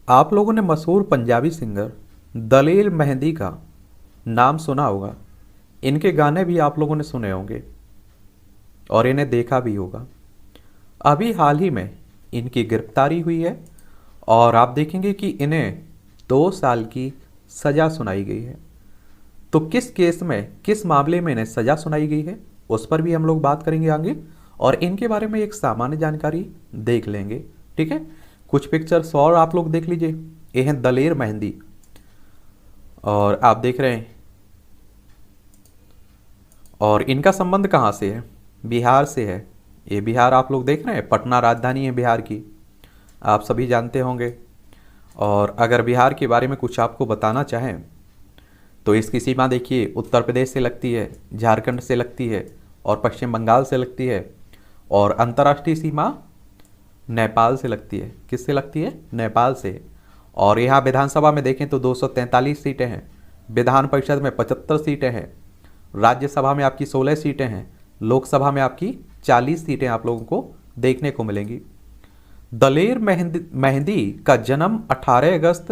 आप लोगों ने मशहूर पंजाबी सिंगर दलेर मेहंदी का नाम सुना होगा। इनके गाने भी आप लोगों ने सुने होंगे और इन्हें देखा भी होगा। अभी हाल ही में इनकी गिरफ्तारी हुई है और आप देखेंगे कि इन्हें 2 साल की सज़ा सुनाई गई है। तो किस केस में, किस मामले में इन्हें सज़ा सुनाई गई है, उस पर भी हम लोग बात करेंगे आगे और इनके बारे में एक सामान्य जानकारी देख लेंगे। ठीक है, कुछ पिक्चर्स और आप लोग देख लीजिए। ये हैं दलेर मेहंदी और आप देख रहे हैं, और इनका संबंध कहाँ से है? बिहार से है। ये बिहार आप लोग देख रहे हैं, पटना राजधानी है बिहार की, आप सभी जानते होंगे। और अगर बिहार के बारे में कुछ आपको बताना चाहें तो इसकी सीमा देखिए, उत्तर प्रदेश से लगती है, झारखंड से लगती है और पश्चिम बंगाल से लगती है। और अंतर्राष्ट्रीय सीमा नेपाल से लगती है। किससे लगती है? नेपाल से। और यहाँ विधानसभा में देखें तो 243 सीटें हैं, विधान परिषद में 75 सीटें हैं, राज्यसभा में आपकी 16 सीटें हैं, लोकसभा में आपकी 40 सीटें आप लोगों को देखने को मिलेंगी। दलेर मेहंदी का जन्म 18 अगस्त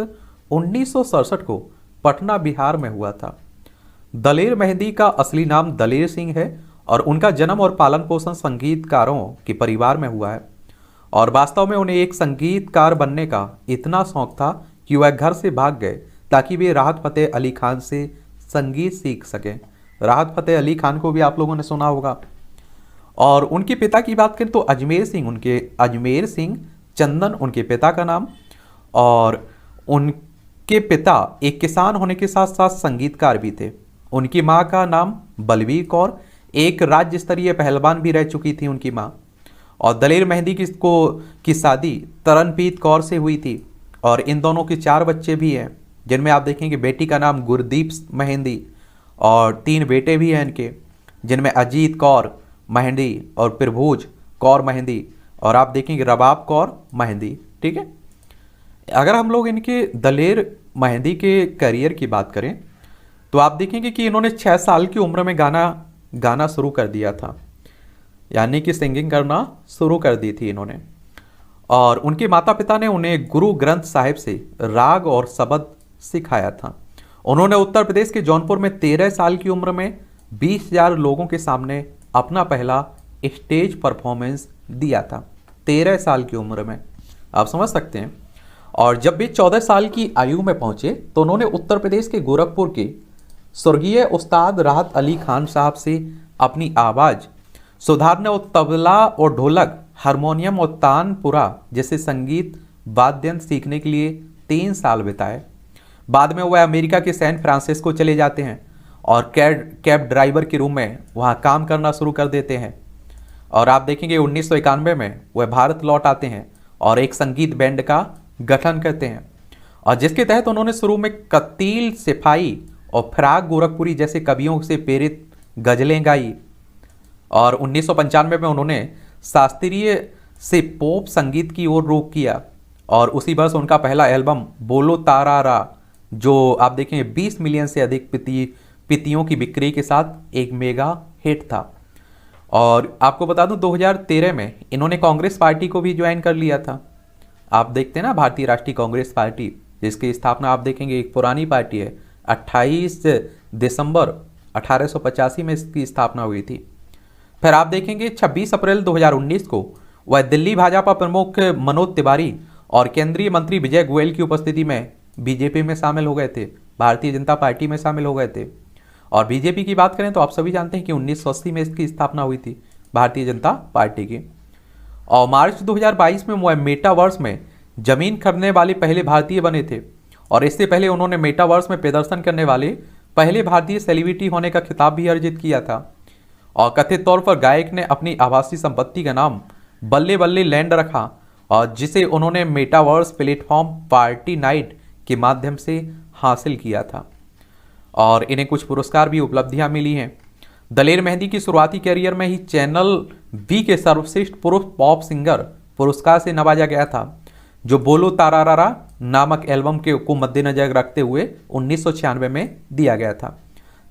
1967 को पटना बिहार में हुआ था। दलेर मेहंदी का असली नाम दलेर सिंह है और उनका जन्म और पालन पोषण संगीतकारों के परिवार में हुआ है। और वास्तव में उन्हें एक संगीतकार बनने का इतना शौक था कि वह घर से भाग गए ताकि वे राहत फ़तेह अली खान से संगीत सीख सकें। राहत फ़तेह अली खान को भी आप लोगों ने सुना होगा। और उनके पिता की बात करें तो अजमेर सिंह चंदन उनके पिता का नाम। और उनके पिता एक किसान होने के साथ साथ संगीतकार भी थे। उनकी माँ का नाम बलवीर कौर, एक राज्य स्तरीय पहलवान भी रह चुकी थी उनकी माँ। और दलेर मेहंदी की शादी तरनप्रीत कौर से हुई थी और इन दोनों के 4 बच्चे भी हैं, जिनमें आप देखेंगे बेटी का नाम गुरदीप मेहंदी और 3 बेटे भी हैं इनके, जिनमें अजीत कौर मेहंदी और प्रभुज कौर मेहंदी और आप देखेंगे रबाब कौर मेहंदी। ठीक है, अगर हम लोग इनके दलेर मेहंदी के करियर की बात करें तो आप देखेंगे कि इन्होंने 6 साल की उम्र में गाना शुरू कर दिया था, यानी कि सिंगिंग करना शुरू कर दी थी इन्होंने। और उनके माता पिता ने उन्हें गुरु ग्रंथ साहिब से राग और शबद सिखाया था। उन्होंने उत्तर प्रदेश के जौनपुर में 13 साल की उम्र में 20,000 लोगों के सामने अपना पहला स्टेज परफॉर्मेंस दिया था। 13 साल की उम्र में, आप समझ सकते हैं। और जब वे 14 साल की आयु में पहुंचे तो उन्होंने उत्तर प्रदेश के गोरखपुर के स्वर्गीय उस्ताद राहत अली खान साहब से अपनी आवाज़ सुधारने और तबला और ढोलक, हारमोनियम और तानपुरा जैसे संगीत वाद्ययंत्र सीखने के लिए 3 साल बिताए। बाद में वह अमेरिका के सैन फ्रांसिस्को चले जाते हैं और कैब ड्राइवर के रूप में वहाँ काम करना शुरू कर देते हैं। और आप देखेंगे 1991 में वह भारत लौट आते हैं और एक संगीत बैंड का गठन करते हैं, और जिसके तहत उन्होंने शुरू में कतील सिपाही और फराग गोरखपुरी जैसे कवियों से प्रेरित गजलें गाई। और 1995 में उन्होंने शास्त्रीय से पॉप संगीत की ओर रुख किया और उसी वर्ष उनका पहला एल्बम बोलो तारारा, जो आप देखेंगे 20 मिलियन से अधिक पितियों की बिक्री के साथ एक मेगा हिट था। और आपको बता दूं 2013 में इन्होंने कांग्रेस पार्टी को भी ज्वाइन कर लिया था। आप देखते हैं ना, भारतीय राष्ट्रीय कांग्रेस पार्टी, जिसकी स्थापना आप देखेंगे एक पुरानी पार्टी है, 28 दिसंबर 1885 में इसकी स्थापना हुई थी। फिर आप देखेंगे 26 अप्रैल 2019 को वह दिल्ली भाजपा प्रमुख मनोज तिवारी और केंद्रीय मंत्री विजय गोयल की उपस्थिति में बीजेपी में शामिल हो गए थे, भारतीय जनता पार्टी में शामिल हो गए थे। और बीजेपी की बात करें तो आप सभी जानते हैं कि 1980 में इसकी स्थापना हुई थी भारतीय जनता पार्टी की। और मार्च 2022 में वह मेटावर्स में जमीन खरीदने वाले पहले भारतीय बने थे और इससे पहले उन्होंने मेटावर्स में प्रदर्शन करने वाले पहले भारतीय सेलिब्रिटी होने का खिताब भी अर्जित किया था। और कथित तौर पर गायक ने अपनी आवासीय संपत्ति का नाम बल्ले बल्ले लैंड रखा और जिसे उन्होंने मेटावर्स प्लेटफॉर्म पार्टी नाइट के माध्यम से हासिल किया था। और इन्हें कुछ पुरस्कार भी, उपलब्धियां मिली हैं। दलेर मेहंदी की शुरुआती कैरियर में ही चैनल वी के सर्वश्रेष्ठ पुरुष पॉप सिंगर पुरस्कार से नवाजा गया था, जो बोलो तारारा नामक एल्बम को मद्देनजर रखते हुए 1996 में दिया गया था।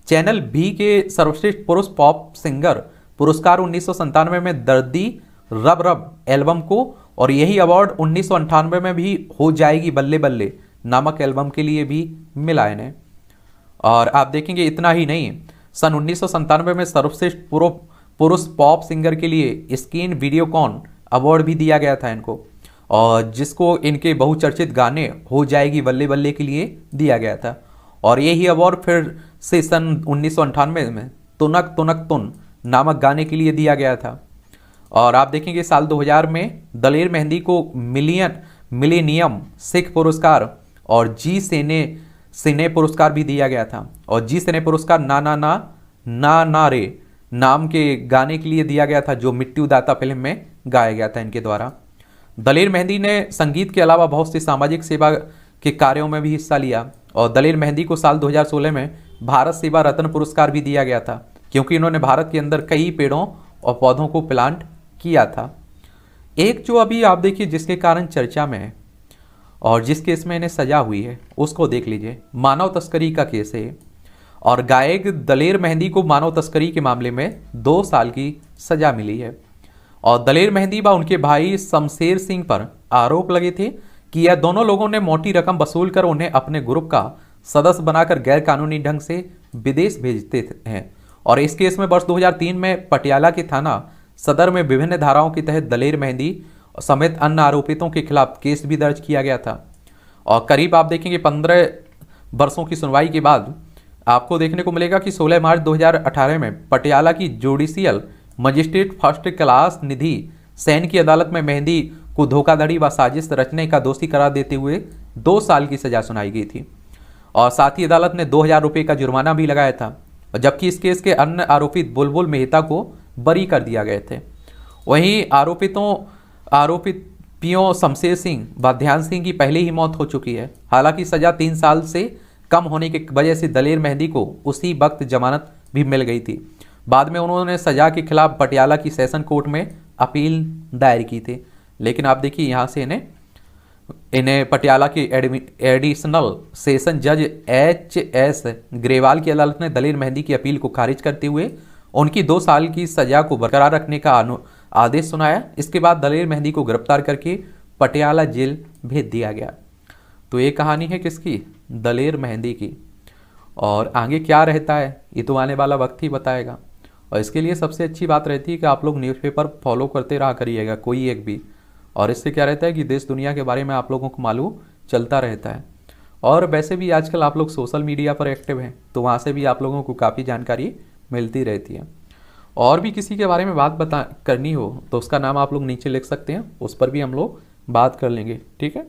चैनल बी के सर्वश्रेष्ठ पुरुष पॉप सिंगर पुरस्कार 1997 में दर्दी रब रब एल्बम को और यही अवार्ड 1998 में भी हो जाएगी बल्ले बल्ले नामक एल्बम के लिए भी मिला इन्हें। और आप देखेंगे इतना ही नहीं, सन 1997 में सर्वश्रेष्ठ पुरुष पॉप सिंगर के लिए स्क्रीन वीडियोकॉन अवार्ड भी दिया गया था इनको, और जिसको इनके बहुचर्चित गाने हो जाएगी बल्ले बल्ले के लिए दिया गया था। और यही अवार्ड फिर से सन 1998 में तुनक तुनक तुन नामक गाने के लिए दिया गया था। और आप देखेंगे साल 2000 में दलेर मेहंदी को मिलेनियम सिख पुरस्कार और जी सिने पुरस्कार भी दिया गया था। और जी सिने पुरस्कार ना ना ना ना ना रे नाम के गाने के लिए दिया गया था, जो मिट्टी उदाता फिल्म में गाया गया था इनके द्वारा। दलेर मेहंदी ने संगीत के अलावा बहुत सी सामाजिक सेवा के कार्यों में भी हिस्सा लिया, और दलेर मेहंदी को साल 2016 में भारत सेवा रत्न पुरस्कार भी दिया गया था, क्योंकि इन्होंने भारत के अंदर कई पेड़ों और पौधों को प्लांट किया था। एक जो अभी आप देखिए जिसके कारण चर्चा में है और जिस केस में इन्हें सजा हुई है उसको देख लीजिए, मानव तस्करी का केस है। और गायक दलेर मेहंदी को मानव तस्करी के मामले में 2 साल की सजा मिली है। और दलेर मेहंदी व उनके भाई शमशेर सिंह पर आरोप लगे थे कि यह दोनों लोगों ने मोटी रकम वसूल कर उन्हें अपने ग्रुप का सदस्य बनाकर गैर कानूनी ढंग से विदेश भेजते हैं। और इस केस में वर्ष 2003 में पटियाला के थाना सदर में विभिन्न धाराओं के तहत दलेर मेहंदी समेत अन्य आरोपितों के खिलाफ केस भी दर्ज किया गया था। और करीब आप देखेंगे 15 वर्षों की सुनवाई के बाद आपको देखने को मिलेगा कि 16 मार्च 2018 में पटियाला की जुडिशियल मजिस्ट्रेट फर्स्ट क्लास निधि सेन की अदालत में मेहंदी को धोखाधड़ी व साजिश रचने का दोषी करार देते हुए 2 साल की सजा सुनाई गई थी। और साथ ही अदालत ने 2000 रुपये का जुर्माना भी लगाया था, जबकि इस केस के अन्य आरोपित बुलबुल मेहता को बरी कर दिया गए थे। वहीं आरोपित पियों शमशेर सिंह व ध्यान सिंह की पहले ही मौत हो चुकी है। हालांकि सजा 3 साल से कम होने की वजह से दलेर मेहंदी को उसी वक्त जमानत भी मिल गई थी। बाद में उन्होंने सजा के खिलाफ पटियाला की सेशन कोर्ट में अपील दायर की थी, लेकिन आप देखिए यहाँ से इन्हें पटियाला की एडिशनल सेशन जज HS ग्रेवाल की अदालत ने दलेर मेहंदी की अपील को खारिज करते हुए उनकी 2 साल की सजा को बरकरार रखने का आदेश सुनाया। इसके बाद दलेर मेहंदी को गिरफ्तार करके पटियाला जेल भेज दिया गया। तो ये कहानी है किसकी? दलेर मेहंदी की। और आगे क्या रहता है ये तो आने वाला वक्त ही बताएगा। और इसके लिए सबसे अच्छी बात रहती है कि आप लोग न्यूज़पेपर फॉलो करते रहा करिएगा, कोई एक भी। और इससे क्या रहता है कि देश दुनिया के बारे में आप लोगों को मालूम चलता रहता है। और वैसे भी आजकल आप लोग सोशल मीडिया पर एक्टिव हैं, तो वहाँ से भी आप लोगों को काफ़ी जानकारी मिलती रहती है। और भी किसी के बारे में बात करनी हो तो उसका नाम आप लोग नीचे लिख सकते हैं, उस पर भी हम लोग बात कर लेंगे, ठीक है।